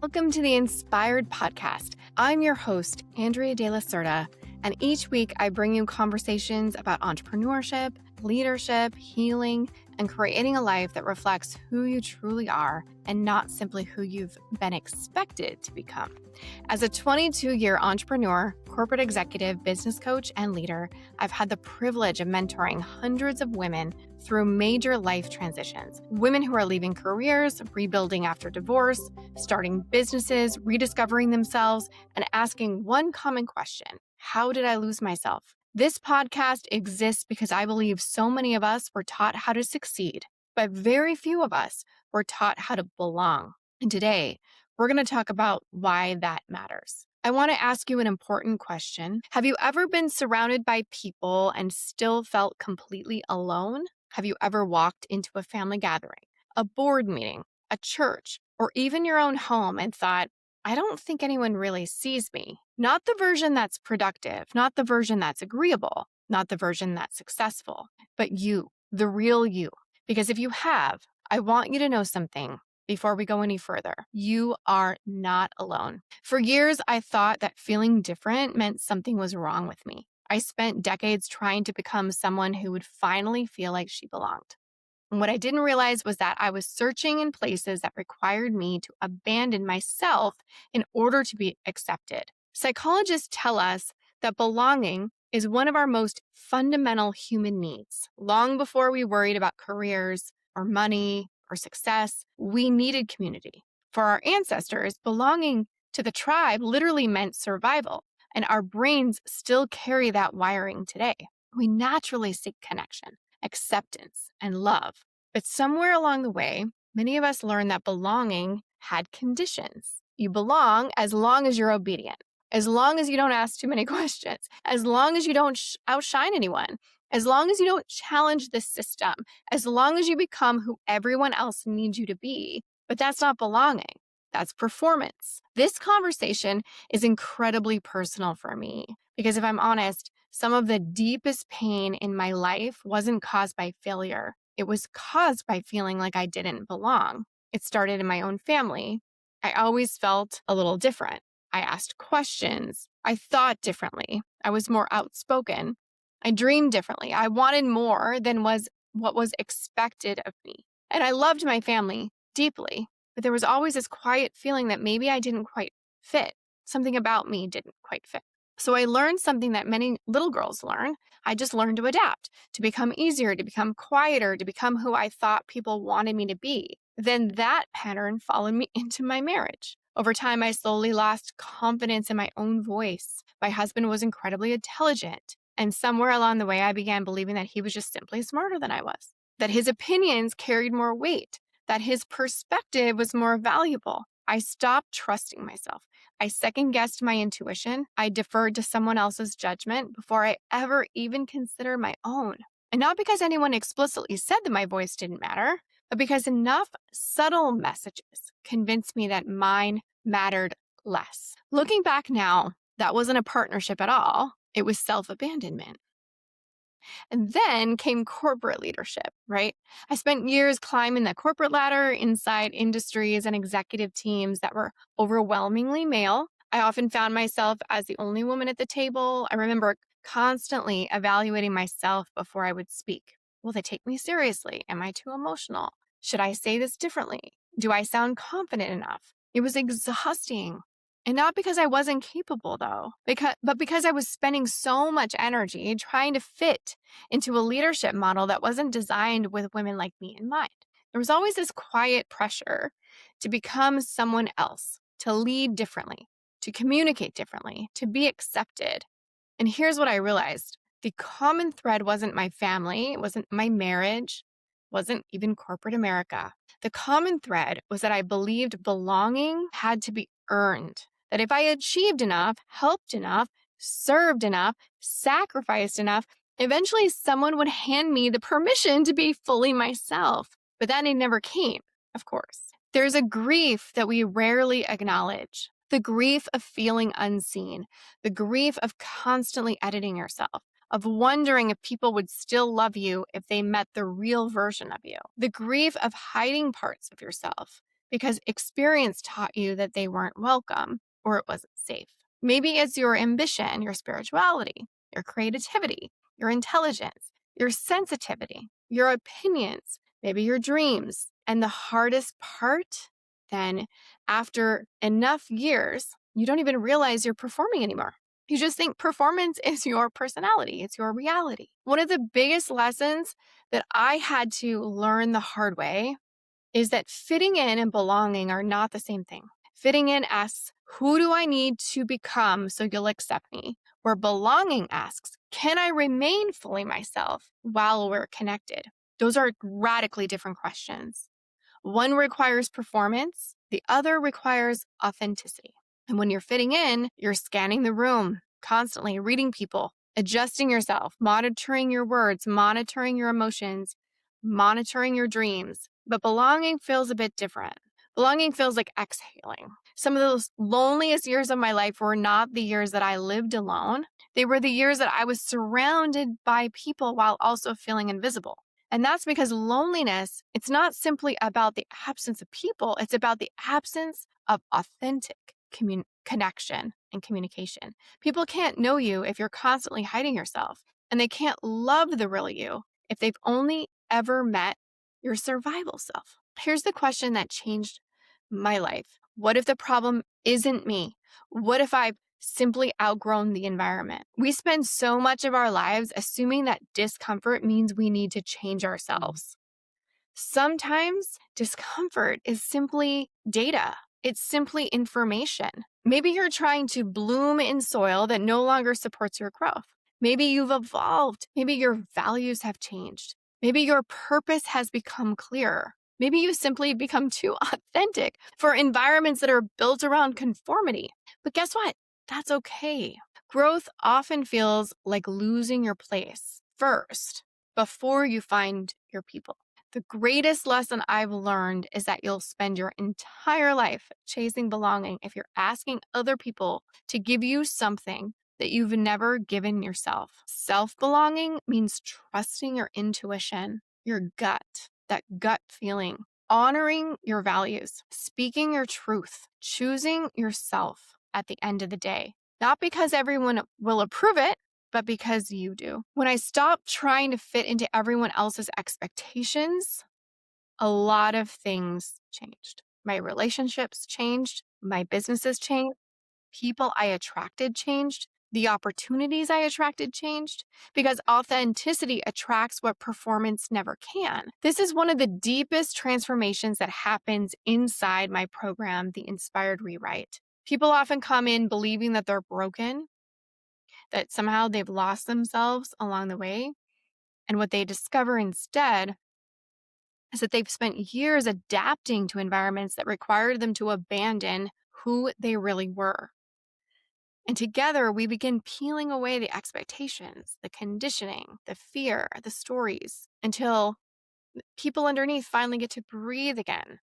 Welcome to the Inspired Podcast. I'm your host, Andrea De La Cerda, and each week I bring you conversations about entrepreneurship, leadership, healing, and creating a life that reflects who you truly are and not simply who you've been expected to become. As a 22-year entrepreneur, corporate executive, business coach, and leader, I've had the privilege of mentoring hundreds of women through major life transitions. Women who are leaving careers, rebuilding after divorce, starting businesses, rediscovering themselves, and asking one common question: how did I lose myself? This podcast exists because I believe so many of us were taught how to succeed, but very few of us were taught how to belong. And today, we're going to talk about why that matters. I want to ask you an important question. Have you ever been surrounded by people and still felt completely alone? Have you ever walked into a family gathering, a board meeting, a church, or even your own home and thought, I don't think anyone really sees me? Not the version that's productive, not the version that's agreeable, not the version that's successful, but you, the real you. Because if you have, I want you to know something before we go any further. You are not alone. For years, I thought that feeling different meant something was wrong with me. I spent decades trying to become someone who would finally feel like she belonged. And what I didn't realize was that I was searching in places that required me to abandon myself in order to be accepted. Psychologists tell us that belonging is one of our most fundamental human needs. Long before we worried about careers or money or success, we needed community. For our ancestors, belonging to the tribe literally meant survival, and our brains still carry that wiring today. We naturally seek connection, acceptance, and love. But somewhere along the way, many of us learned that belonging had conditions. You belong as long as you're obedient, as long as you don't ask too many questions, as long as you don't outshine anyone, as long as you don't challenge the system, as long as you become who everyone else needs you to be. But that's not belonging. That's performance. This conversation is incredibly personal for me because if I'm honest, some of the deepest pain in my life wasn't caused by failure. It was caused by feeling like I didn't belong. It started in my own family. I always felt a little different. I asked questions. I thought differently. I was more outspoken. I dreamed differently. I wanted more than what was expected of me. And I loved my family deeply, but there was always this quiet feeling that maybe I didn't quite fit. Something about me didn't quite fit. So I learned something that many little girls learn. I just learned to adapt, to become easier, to become quieter, to become who I thought people wanted me to be. Then that pattern followed me into my marriage. Over time, I slowly lost confidence in my own voice. My husband was incredibly intelligent. And somewhere along the way, I began believing that he was just simply smarter than I was, that his opinions carried more weight, that his perspective was more valuable. I stopped trusting myself. I second-guessed my intuition. I deferred to someone else's judgment before I ever even considered my own. And not because anyone explicitly said that my voice didn't matter, but because enough subtle messages convinced me that mine mattered less. Looking back now, that wasn't a partnership at all. It was self-abandonment. And then came corporate leadership, right? I spent years climbing the corporate ladder inside industries and executive teams that were overwhelmingly male. I often found myself as the only woman at the table. I remember constantly evaluating myself before I would speak. Will they take me seriously? Am I too emotional? Should I say this differently? Do I sound confident enough? It was exhausting. And not because I wasn't capable, though, but because I was spending so much energy trying to fit into a leadership model that wasn't designed with women like me in mind. There was always this quiet pressure to become someone else, to lead differently, to communicate differently, to be accepted. And here's what I realized. The common thread wasn't my family, it wasn't my marriage, wasn't even corporate America. The common thread was that I believed belonging had to be earned. That if I achieved enough, helped enough, served enough, sacrificed enough, eventually someone would hand me the permission to be fully myself. But that never came, of course. There's a grief that we rarely acknowledge. The grief of feeling unseen. The grief of constantly editing yourself. Of wondering if people would still love you if they met the real version of you. The grief of hiding parts of yourself because experience taught you that they weren't welcome or it wasn't safe. Maybe it's your ambition, your spirituality, your creativity, your intelligence, your sensitivity, your opinions, maybe your dreams. And the hardest part, then, after enough years, you don't even realize you're performing anymore. You just think performance is your personality, it's your reality. One of the biggest lessons that I had to learn the hard way is that fitting in and belonging are not the same thing. Fitting in asks, who do I need to become so you'll accept me? Where belonging asks, can I remain fully myself while we're connected? Those are radically different questions. One requires performance, the other requires authenticity. And when you're fitting in, you're scanning the room, constantly reading people, adjusting yourself, monitoring your words, monitoring your emotions, monitoring your dreams. But belonging feels a bit different. Belonging feels like exhaling. Some of those loneliest years of my life were not the years that I lived alone. They were the years that I was surrounded by people while also feeling invisible. And that's because loneliness, it's not simply about the absence of people, it's about the absence of authentic connection and communication. People can't know you if you're constantly hiding yourself, and they can't love the real you if they've only ever met your survival self. Here's the question that changed my life. What if the problem isn't me? What if I've simply outgrown the environment? We spend so much of our lives assuming that discomfort means we need to change ourselves. Sometimes discomfort is simply data. It's simply information. Maybe you're trying to bloom in soil that no longer supports your growth. Maybe you've evolved. Maybe your values have changed. Maybe your purpose has become clearer. Maybe you simply become too authentic for environments that are built around conformity. But guess what? That's okay. Growth often feels like losing your place first before you find your people. The greatest lesson I've learned is that you'll spend your entire life chasing belonging if you're asking other people to give you something that you've never given yourself. Self-belonging means trusting your intuition, your gut, that gut feeling, honoring your values, speaking your truth, choosing yourself at the end of the day. Not because everyone will approve it, but because you do. When I stopped trying to fit into everyone else's expectations, a lot of things changed. My relationships changed, my businesses changed, people I attracted changed, the opportunities I attracted changed, because authenticity attracts what performance never can. This is one of the deepest transformations that happens inside my program, The Inspired Rewrite. People often come in believing that they're broken, that somehow they've lost themselves along the way. And what they discover instead is that they've spent years adapting to environments that required them to abandon who they really were. And together, we begin peeling away the expectations, the conditioning, the fear, the stories, until people underneath finally get to breathe again.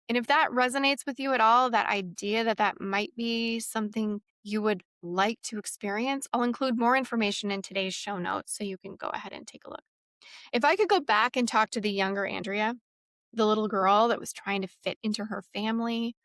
And if that resonates with you at all, that idea that that might be something you would like to experience, I'll include more information in today's show notes so you can go ahead and take a look. If I could go back and talk to the younger Andrea, the little girl that was trying to fit into her family,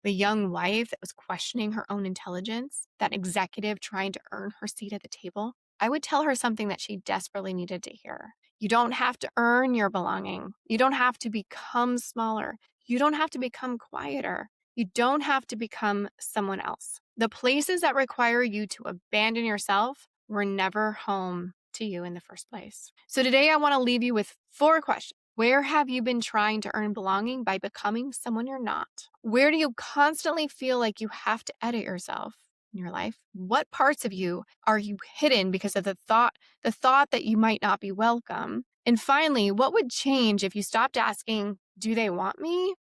the young wife that was questioning her own intelligence, that executive trying to earn her seat at the table, I would tell her something that she desperately needed to hear. You don't have to earn your belonging. You don't have to become smaller. You don't have to become quieter. You don't have to become someone else. The places that require you to abandon yourself were never home to you in the first place. So today I want to leave you with 4 questions. Where have you been trying to earn belonging by becoming someone you're not? Where do you constantly feel like you have to edit yourself in your life? What parts of you are you hidden because of the thought that you might not be welcome? And finally, what would change if you stopped asking, do they want me?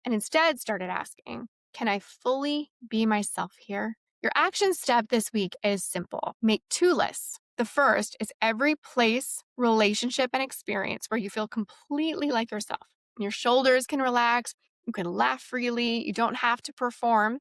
And instead started asking, can I fully be myself here? Your action step this week is simple. Make 2 lists. The first is every place, relationship, and experience where you feel completely like yourself. Your shoulders can relax. You can laugh freely. You don't have to perform.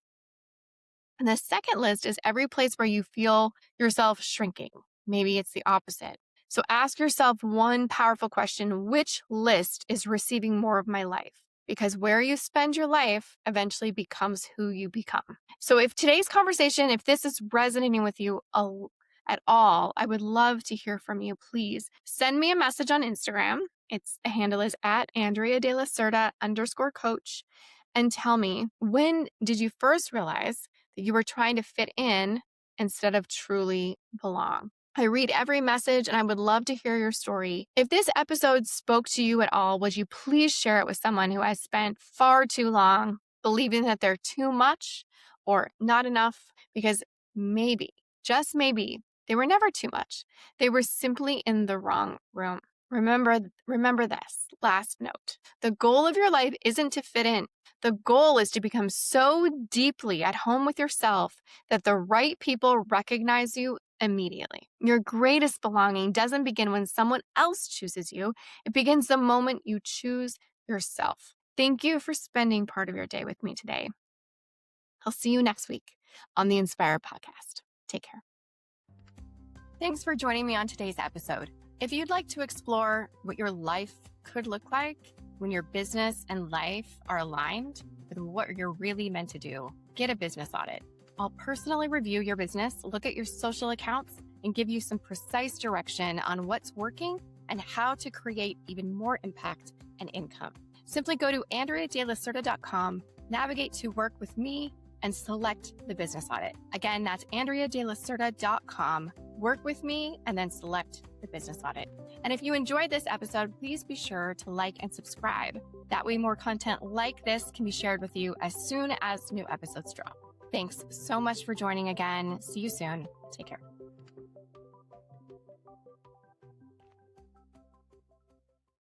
And the second list is every place where you feel yourself shrinking. Maybe it's the opposite. So ask yourself one powerful question: which list is receiving more of my life? because where you spend your life eventually becomes who you become. So if today's conversation, if this is resonating with you at all, I would love to hear from you. Please send me a message on Instagram. The handle is at Andrea De La Cerda _coach. And tell me, when did you first realize that you were trying to fit in instead of truly belong? I read every message and I would love to hear your story. If this episode spoke to you at all, would you please share it with someone who has spent far too long believing that they're too much or not enough? Because maybe, just maybe, they were never too much. They were simply in the wrong room. Remember this last note. The goal of your life isn't to fit in. The goal is to become so deeply at home with yourself that the right people recognize you immediately. Your greatest belonging doesn't begin when someone else chooses you. It begins the moment you choose yourself. Thank you for spending part of your day with me today. I'll see you next week on the Inspire podcast. Take care. Thanks for joining me on today's episode. If you'd like to explore what your life could look like when your business and life are aligned with what you're really meant to do, get a business audit. I'll personally review your business, look at your social accounts, and give you some precise direction on what's working and how to create even more impact and income. Simply go to AndreaDeLacerda.com, navigate to work with me, and select the business audit. Again, that's AndreaDeLacerda.com. Work with me and then select the business audit. And if you enjoyed this episode, please be sure to like and subscribe. That way more content like this can be shared with you as soon as new episodes drop. Thanks so much for joining again. See you soon. Take care.